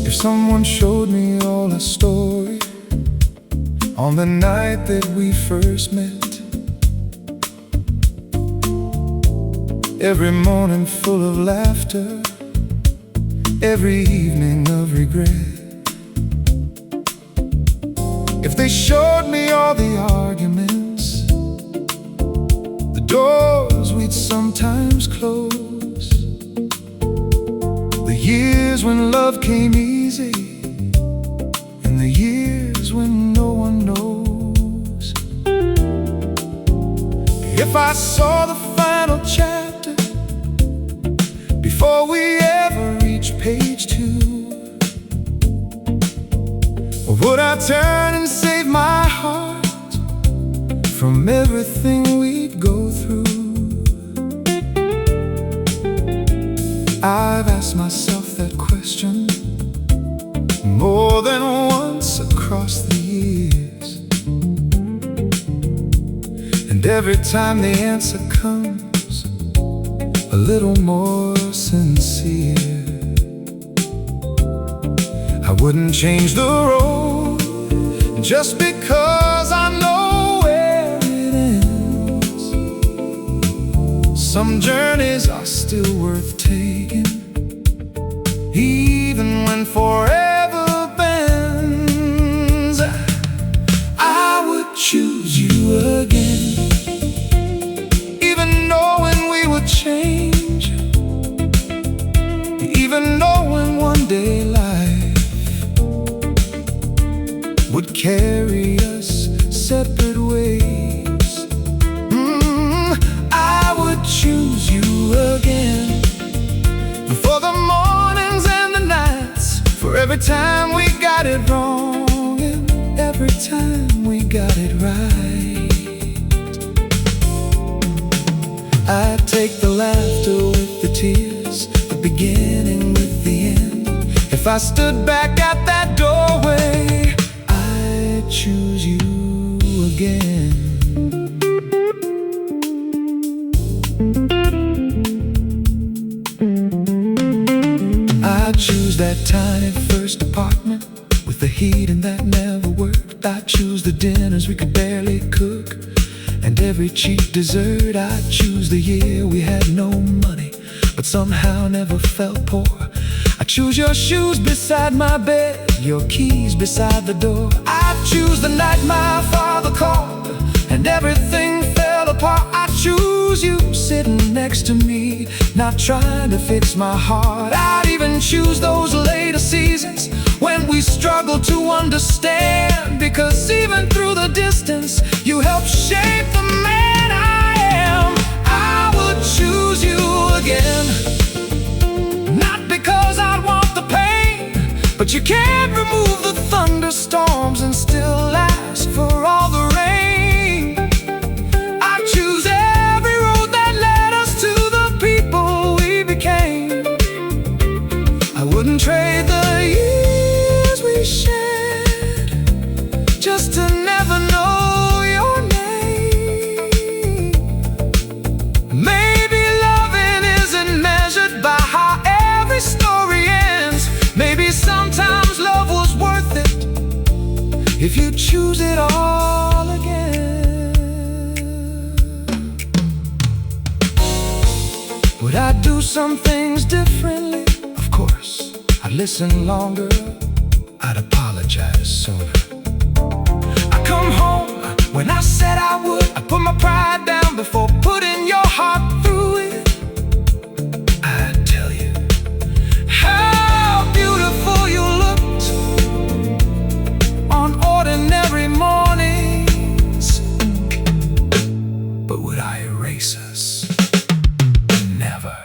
If someone showed me all our story on the night that we first met, every morning full of laughter, every evening of regret. If they showed me all the arguments, the doors we'd sometimes close, the years when love came easy, and the years when no one knows. If I saw the final chapter before we ever reach page 2, or would I turn and save my heart from everything we'd go through? I've asked myself that question more than once across the years, and every time the answer comes a little more sincere. I wouldn't change the road just because I know where it ends. Some journeys are still worth taking, even when forever bends. I would choose you again, even knowing we would change, even knowing one day life would carry us separate ways. I would choose you again, for the mornings and the nights, for every time we got it wrong and every time we got it right. I'd take the laughter with the tears, the beginning with the end. If I stood back at that doorway, I'd choose you again. I'd choose that tiny first apartment with the heating that never worked. I'd choose the dinners we could barely cook and every cheap dessert. I'd choose the year we had no money but somehow never felt poor. I'd choose your shoes beside my bed, your keys beside the door. I'd choose the night my father called and everything fell apart. I'd choose you sitting next to me, not trying to fix my heart. I'd even choose those later seasons when we struggled to understand, because even through the distance, you helped shape the man I am. I would choose you again, not because I'd want the pain, but you can't remove the thunderstorms and still ask for all the rain. I'd choose every road that led us to the people we became. I wouldn't trade the years we shared just to never know your name. Maybe loving isn't measured by how every story ends. Maybe sometimes love was worth it if you choose it all again. Would I do some things differently? Of course. I'd listen longer, I'd apologize sooner. I'd come home when I said I would. I'd put my pride down before putting your heart through it. I'd tell you how beautiful you looked on ordinary mornings. But would I erase us? Never.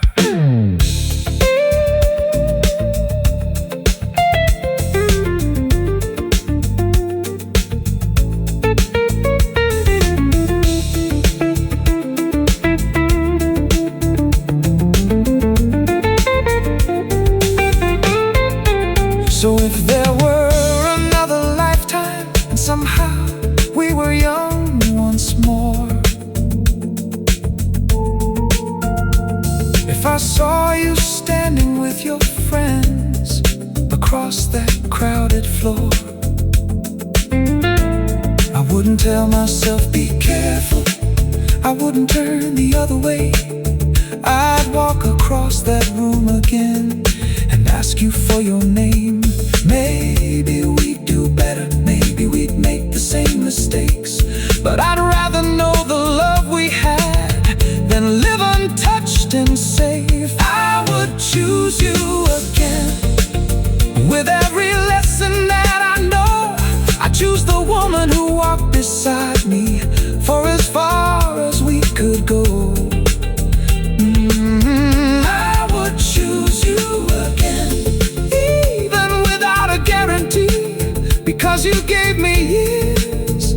So if there were another lifetime and somehow we were young once more, if I saw you standing with your friends across that crowded floor, I wouldn't tell myself be careful, I wouldn't turn the other way. I'd walk across that room again and ask you for your name. Maybe we'd do better, maybe we'd make the same mistakes, but I'd rather know the love we had than live untouched and safe. I would choose you again with every lesson that I know. I choose the woman who walked beside me for as far as we could go. I would choose you again, even without a guarantee, because you gave me years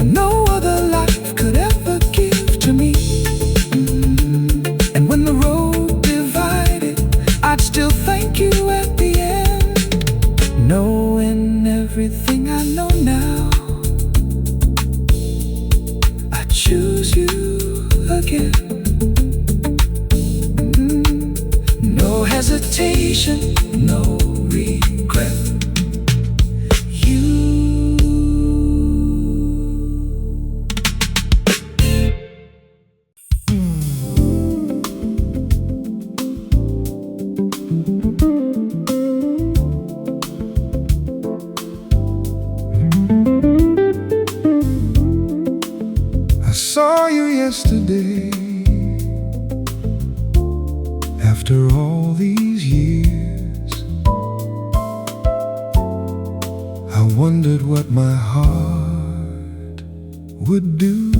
no other life could ever give to me. And when the road divided, I'd still thank you at the end. Knowing everything I know now, I choose you again. No hesitation, no regret. I saw you yesterday. After all these years, I wondered what my heart would do.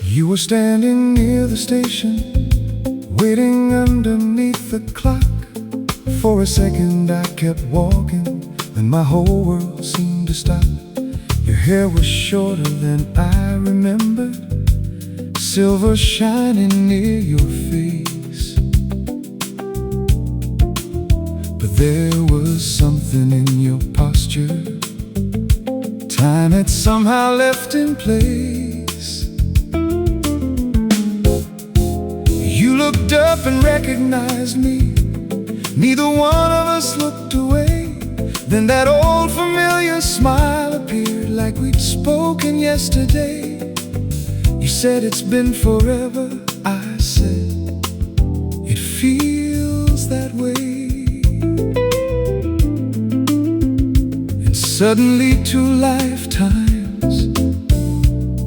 You were standing near the station Waiting underneath the clock. For a second I kept walking, then my whole world seemed to stop. Your hair was shorter than I remembered, silver shining near your face. But there was something in your posture time had somehow left in place. You looked up and recognized me. Neither one of us looked away. Then that old familiar smile appeared, like we'd spoken yesterday. You said it's been forever. I said it feels that way. And suddenly 2 lifetimes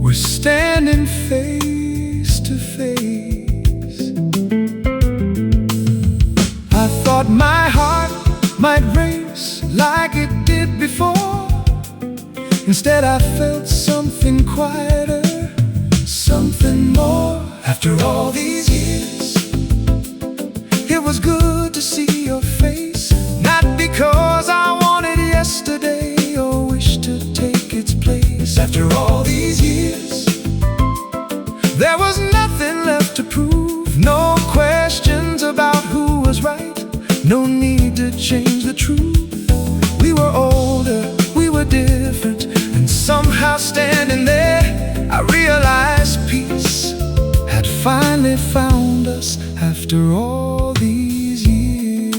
were standing face to face. I thought my heart might race like it did before. Instead I felt something quieter, something more. After all these years, it was good to see your face. Not because I wanted yesterday or wished to take its place. After all these years, there was nothing left to prove. No questions about who was right, no need to change the truth. We were older, we were different, and somehow standing there I realized peace had finally found us after all these years.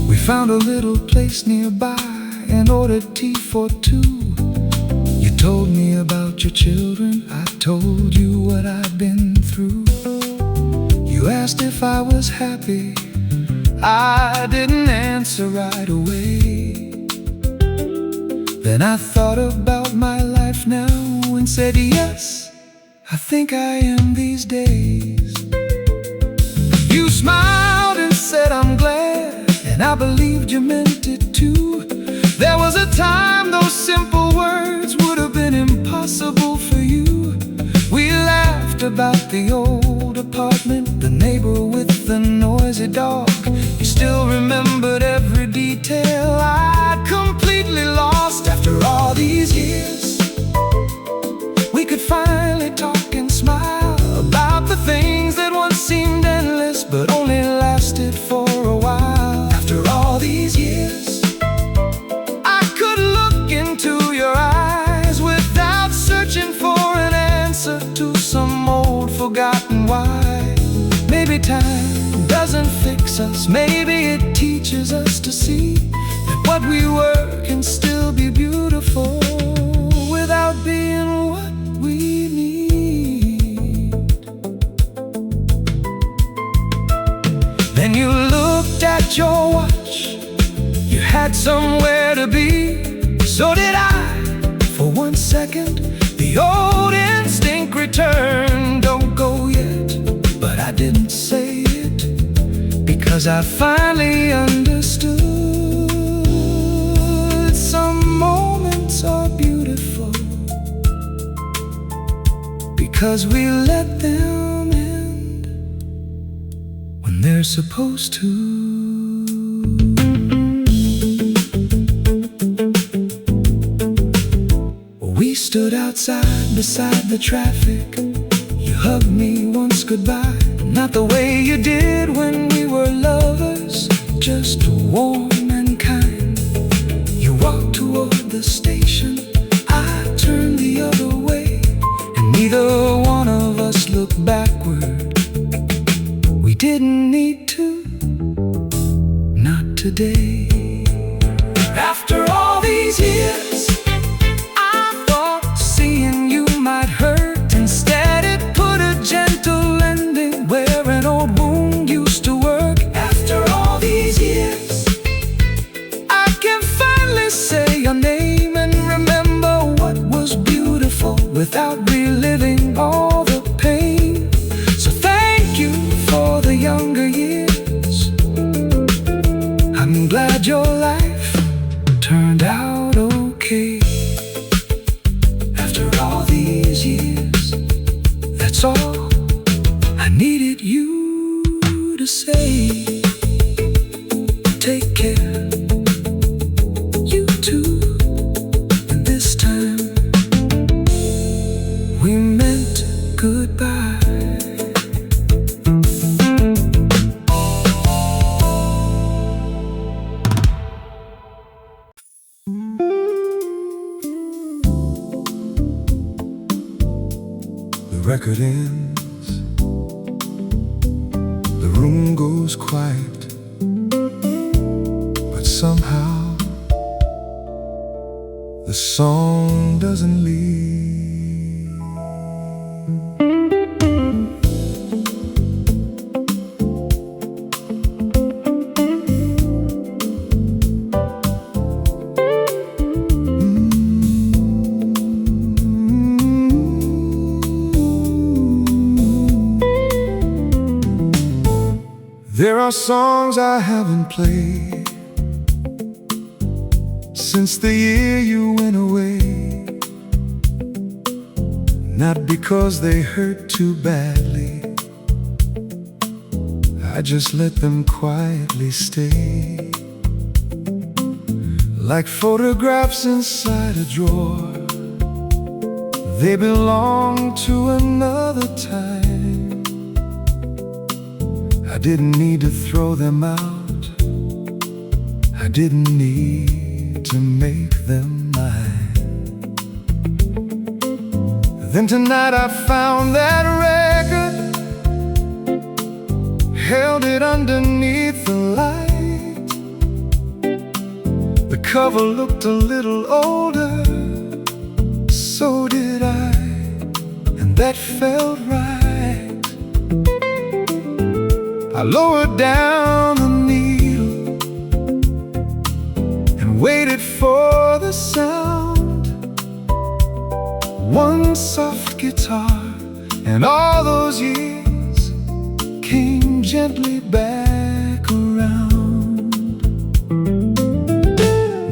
We found a little place nearby and ordered tea for 2. You told me about your children, I told you what I'd been through. You asked if I was happy, I didn't answer right away. Then I thought about my life now and said yes, I think I am these days. You smiled and said I'm glad, and I believed you meant it too. There was a time those simple words would have been impossible for you. We laughed about the old apartment, the neighbor with the noisy dog. You still remembered every detail I'd completely lost. After all these years, we could finally talk and smile about the things that once seemed endless but only lasted for a while. After all these years, I could look into your eyes without searching for an answer to some old forgotten why. Maybe time doesn't fix us, maybe it teaches us to see that what we were can still be beautiful without being what we need. Then you looked at your watch, you had somewhere to be. So did I. For 1 second, the old instinct returned. Don't go yet, but I didn't say it, because I finally understood. Some moments are beautiful because we let them end when they're supposed to. We stood outside beside the traffic. You hugged me once goodbye, not the way you did when we were lovers, just warm and kind. You walked toward the station, I turned the other way, and neither one of us looked backward. We didn't need to, not today. After all these years, might hurt. Instead it put a gentle ending where an old wound used to work. After all these years, I can finally say your name and remember what was beautiful without reliving all the pain. So thank you for the younger years. I'm glad these years. That's all I needed you to say. Take care, you too. And this time we meant goodbye. The record ends, the room goes quiet, but somehow the song doesn't leave. There are songs I haven't played since the year you went away. Not because they hurt too badly, I just let them quietly stay. Like photographs inside a drawer, they belong to another time. I didn't need to throw them out, I didn't need to make them mine. Then tonight I found that record, held it underneath the light. The cover looked a little older, so did I, and that felt right. I lowered down the needle and waited for the sound. One soft guitar, and all those years came gently back around.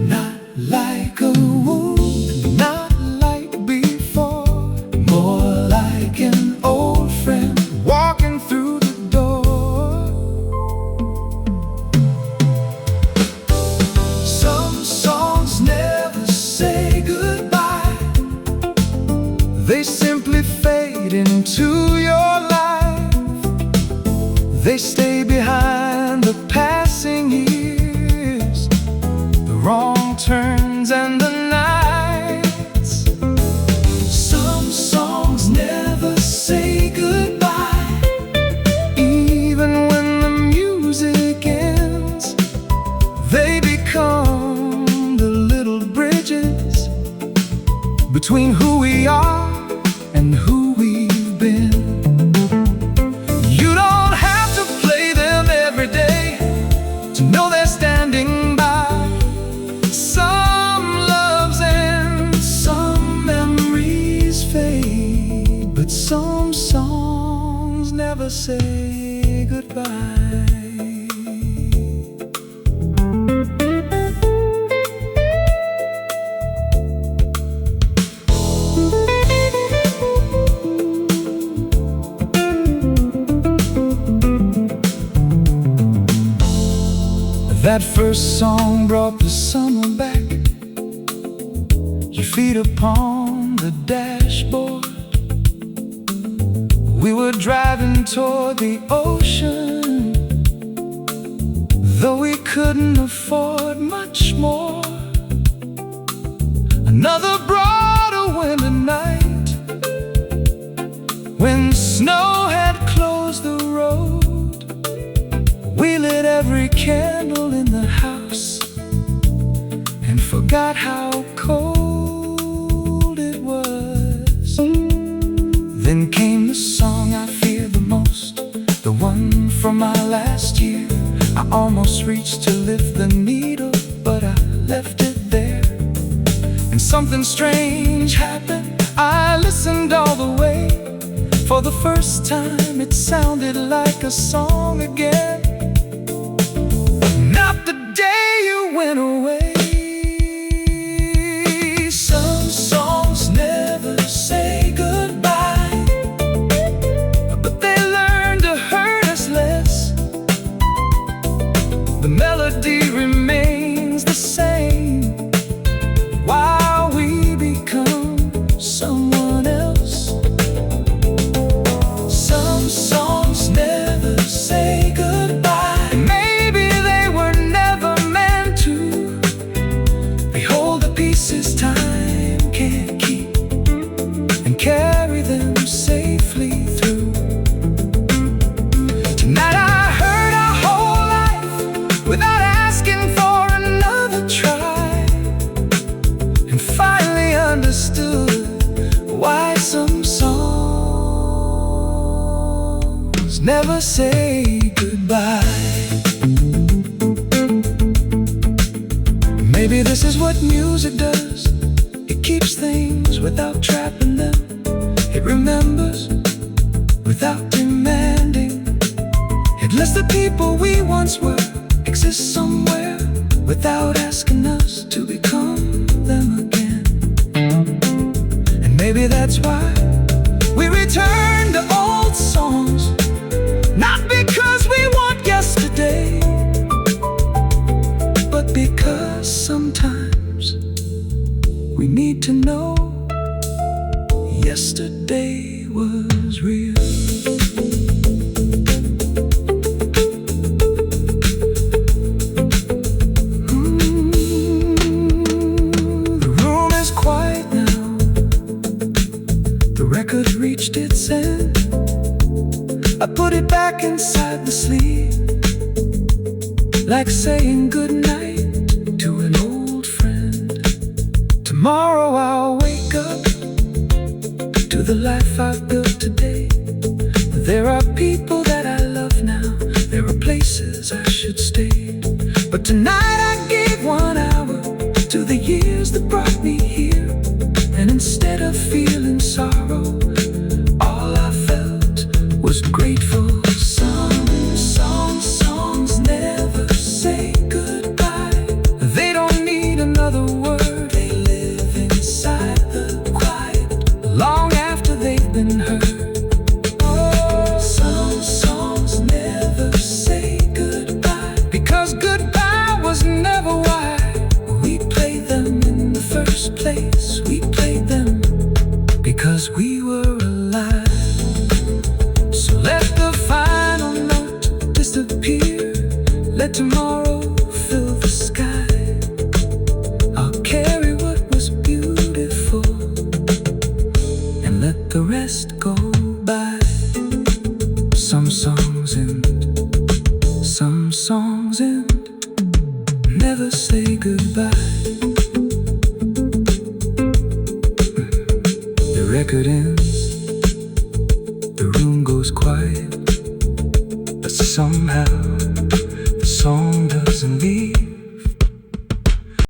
Not like a wound, not like before, more like an old friend walking through the door. Some songs never say goodbye, they simply fade into your life. They stay behind the passing years, the wrong turns and the nights. Some songs never say goodbye, even when the music ends. They become the little bridges between who we are and who we've been. You don't have to play them every day to know they're standing by. Some loves end, some memories fade, but some songs never say goodbye. That first song brought the summer back, your feet upon the dashboard. We were driving toward the ocean, though we couldn't afford much more. Another broad winter night, when snow had closed the road. We lit every candle in the house and forgot how cold it was. Then came the song I fear the most, the one from my last year. I almost reached to lift the needle, but I left it there. And something strange happened. I listened all the way. For the first time it sounded like a song again. Not the day you went away. Some songs never say goodbye. never say goodbye. Maybe this is what music does. It keeps things without trapping them. It remembers without demanding. It lets the people we once were exist somewhere without asking us to become them again. And maybe that's why we return to old songs, not because we want yesterday, but because sometimes we need to know yesterday was real. The room is quiet now. The record reached its end. I put it back inside the sleeve, like saying goodnight to an old friend. Tomorrow I'll wake up to the life I've built today. There are people that I love now. There are places I should stay. But tonight I gave 1 hour to the years that brought me here. And instead of feeling sorrow, all I felt was grateful. Songs never say goodbye. They don't need another word. They live inside the quiet, long after they've been heard. Some songs never say goodbye, because goodbye was never why we played them in the first place. We played them because we were alive. So let the final note disappear. Let tomorrow fill the sky. I'll carry what was beautiful and let the rest go by. Some songs end, some songs end, never say goodbye. The record ends, the room goes quiet, but somehow the song doesn't leave.